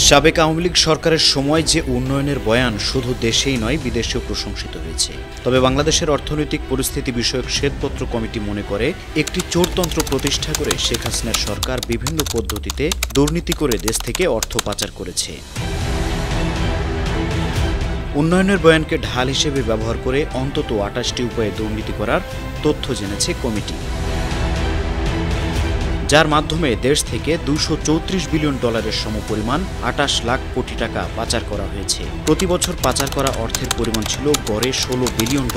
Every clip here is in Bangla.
সাবেক আওয়ামী লীগ সরকারের সময় যে উন্নয়নের বয়ান শুধু দেশেই নয় বিদেশেও প্রশংসিত হয়েছে। তবে বাংলাদেশের অর্থনৈতিক পরিস্থিতি বিষয়ক শ্বেতপত্র কমিটি মনে করে একটি চোরতন্ত্র প্রতিষ্ঠা করে শেখ হাসিনার সরকার বিভিন্ন পদ্ধতিতে দুর্নীতি করে দেশ থেকে অর্থ পাচার করেছে। উন্নয়নের বয়ানকে ঢাল হিসেবে ব্যবহার করে অন্তত ২৮টি উপায়ে দুর্নীতি করার তথ্য জেনেছে কমিটি, যার মাধ্যমে দেশ থেকে $২৩৪ বিলিয়ন সমপরিমাণ ২৮ লাখ কোটি টাকা পাচার করা হয়েছে। প্রতি বছর পাচার করা অর্থের পরিমাণ ছিল গড়ে $১৬ বিলিয়ন।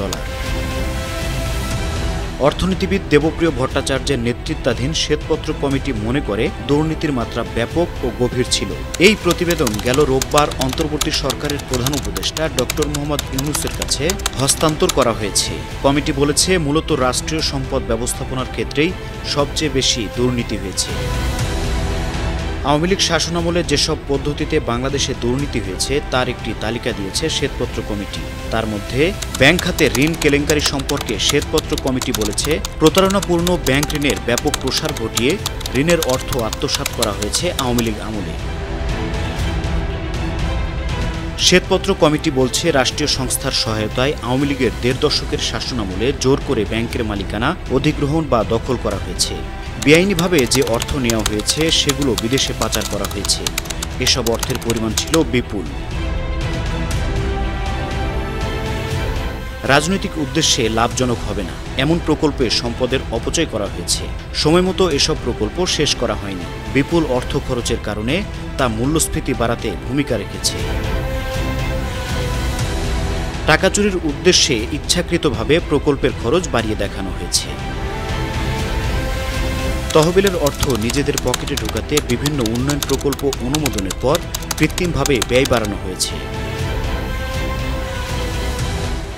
অর্থনীতিবিদ দেবপ্রিয় ভট্টাচার্যের নেতৃত্বাধীন শ্বেতপত্র কমিটি মনে করে দুর্নীতির মাত্রা ব্যাপক ও গভীর ছিল। এই প্রতিবেদন গেল রোববার অন্তর্বর্তী সরকারের প্রধান উপদেষ্টা ডক্টর মোহাম্মদ ইউনূসের কাছে হস্তান্তর করা হয়েছে। কমিটি বলেছে, মূলত রাষ্ট্রীয় সম্পদ ব্যবস্থাপনার ক্ষেত্রেই সবচেয়ে বেশি দুর্নীতি হয়েছে। আওয়ামী লীগ শাসনামলে যেসব পদ্ধতিতে বাংলাদেশে দুর্নীতি হয়েছে তার একটি তালিকা দিয়েছে শ্বেতপত্র কমিটি। তার মধ্যে ব্যাংক খাতে ঋণ কেলেঙ্কারি সম্পর্কে শ্বেতপত্র কমিটি বলেছে, প্রতারণাপূর্ণ ব্যাংক ঋণের ব্যাপক প্রসার ঘটিয়ে ঋণের অর্থ আত্মসাৎ করা হয়েছে আওয়ামী লীগ আমলে। শ্বেতপত্র কমিটি বলছে, রাষ্ট্রীয় সংস্থার সহায়তায় আওয়ামী লীগের ১.৫ দশকের শাসনামলে জোর করে ব্যাংকের মালিকানা অধিগ্রহণ বা দখল করা হয়েছে। বেআইনিভাবে যে অর্থ নেওয়া হয়েছে সেগুলো বিদেশে পাচার করা হয়েছে। এসব অর্থের পরিমাণ ছিল বিপুল। রাজনৈতিক উদ্দেশ্যে লাভজনক হবে না এমন প্রকল্পে সম্পদের অপচয় করা হয়েছে। সময়মতো এসব প্রকল্প শেষ করা হয়নি। বিপুল অর্থ খরচের কারণে তা মূল্যস্ফীতি বাড়াতে ভূমিকা রেখেছে। টাকা চুরির উদ্দেশ্যে ইচ্ছাকৃতভাবে প্রকল্পের খরচ বাড়িয়ে দেখানো হয়েছে। তহবিলের অর্থ নিজেদের পকেটে ঢোকাতে বিভিন্ন উন্নয়ন প্রকল্প অনুমোদনের পর কৃত্রিমভাবে ব্যয় বাড়ানো হয়েছে।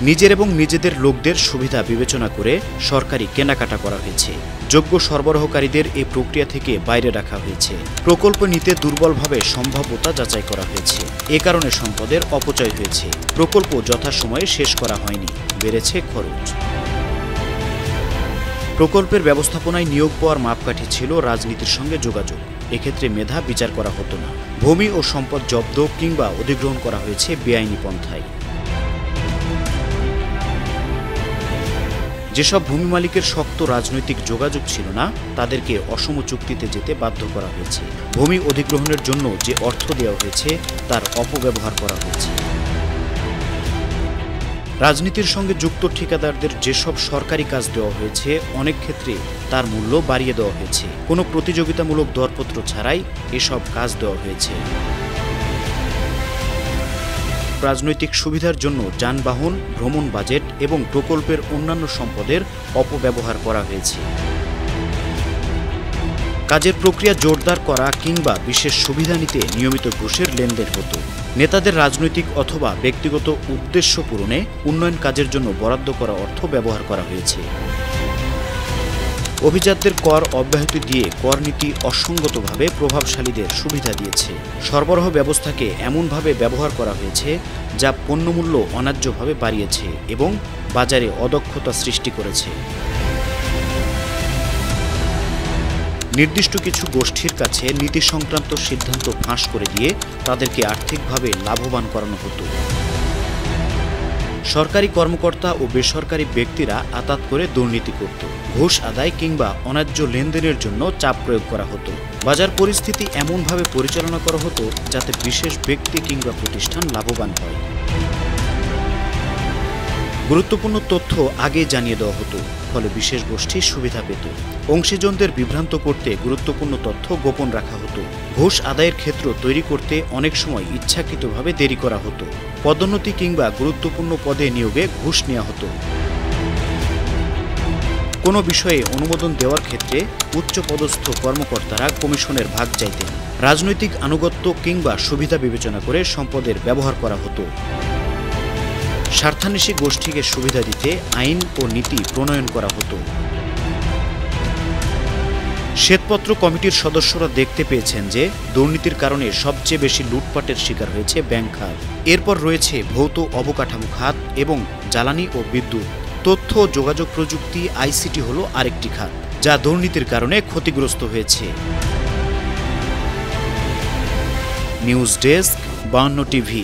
নিজের এবং নিজেদের লোকদের সুবিধা বিবেচনা করে সরকারি কেনাকাটা করা হয়েছে। যোগ্য সরবরাহকারীদের এই প্রক্রিয়া থেকে বাইরে রাখা হয়েছে। প্রকল্প নিতে দুর্বলভাবে সম্ভাব্যতা যাচাই করা হয়েছে। এ কারণে সম্পদের অপচয় হয়েছে। প্রকল্প যথাসময়ে শেষ করা হয়নি, বেড়েছে খরচ। প্রকল্পের ব্যবস্থাপনায় নিয়োগ পাওয়ার মাপকাঠি ছিল রাজনীতির সঙ্গে যোগাযোগ। এক্ষেত্রে মেধা বিচার করা হতো না। ভূমি ও সম্পদ জব্দ কিংবা অধিগ্রহণ করা হয়েছে বেআইনি পন্থায়। যেসব ভূমি মালিকের শক্ত রাজনৈতিক যোগাযোগ ছিল না তাদেরকে অসম চুক্তিতে যেতে বাধ্য করা হয়েছে। ভূমি অধিগ্রহণের জন্য যে অর্থ দেওয়া হয়েছে তার অপব্যবহার করা হয়েছে। রাজনীতির সঙ্গে যুক্ত ঠিকাদারদের যেসব সরকারি কাজ দেওয়া হয়েছে অনেক ক্ষেত্রে তার মূল্য বাড়িয়ে দেওয়া হয়েছে। কোনো প্রতিযোগিতামূলক দরপত্র ছাড়াই এসব কাজ দেওয়া হয়েছে। রাজনৈতিক সুবিধার জন্য যানবাহন, ভ্রমণ বাজেট এবং প্রকল্পের অন্যান্য সম্পদের অপব্যবহার করা হয়েছে। কাজের প্রক্রিয়া জোরদার করা কিংবা বিশেষ সুবিধা নিতে নিয়মিত ঘুষের লেনদেন হতো। নেতাদের রাজনৈতিক অথবা ব্যক্তিগত উদ্দেশ্য পূরণে উন্নয়ন কাজের জন্য বরাদ্দ করা অর্থ ব্যবহার করা হয়েছে। অভিজাতদের কর অব্যাহতি দিয়ে কর নীতি অসঙ্গতভাবে প্রভাবশালীদের সুবিধা দিয়েছে। সরবরাহ ব্যবস্থাকে এমনভাবে ব্যবহার করা হয়েছে যা পণ্যমূল্য অন্যায্যভাবে বাড়িয়েছে এবং বাজারে অদক্ষতা সৃষ্টি করেছে। নির্দিষ্ট কিছু গোষ্ঠীর কাছে নীতি সংক্রান্ত সিদ্ধান্ত ফাঁস করে দিয়ে তাদেরকে আর্থিকভাবে লাভবান করানো হতো। সরকারি কর্মকর্তা ও বেসরকারি ব্যক্তিরা আতাত করে দুর্নীতি করত। ঘুষ আদায় কিংবা অন্যায্য লেনদেনের জন্য চাপ প্রয়োগ করা হতো। বাজার পরিস্থিতি এমনভাবে পরিচালনা করা হতো যাতে বিশেষ ব্যক্তি কিংবা প্রতিষ্ঠান লাভবান হয়। গুরুত্বপূর্ণ তথ্য আগে জানিয়ে দেওয়া হতো, ফলে বিশেষ গোষ্ঠী সুবিধা পেত। অংশীজনদের বিভ্রান্ত করতে গুরুত্বপূর্ণ তথ্য গোপন রাখা হতো। ঘুষ আদায়ের ক্ষেত্র তৈরি করতে অনেক সময় ইচ্ছাকৃতভাবে দেরি করা হতো। পদোন্নতি কিংবা গুরুত্বপূর্ণ পদে নিয়োগে ঘুষ নেওয়া হতো। কোনো বিষয়ে অনুমোদন দেওয়ার ক্ষেত্রে উচ্চপদস্থ কর্মকর্তারা কমিশনের ভাগ চাইতেন। রাজনৈতিক আনুগত্য কিংবা সুবিধা বিবেচনা করে সম্পদের ব্যবহার করা হতো। স্বার্থান্বেষী গোষ্ঠীকে সুবিধা দিতে আইন ও নীতি প্রণয়ন করা হতো। শ্বেতপত্র কমিটির সদস্যরা দেখতে পেয়েছেন যে দুর্নীতির কারণে সবচেয়ে বেশি লুটপাটের শিকার হয়েছে ব্যাংক খাত। এরপর রয়েছে ভৌত অবকাঠামো খাত এবং জ্বালানি ও বিদ্যুৎ। তথ্য ও যোগাযোগ প্রযুক্তি আইসিটি হলো আরেকটি খাত যা দুর্নীতির কারণে ক্ষতিগ্রস্ত হয়েছে। News desk 52 TV.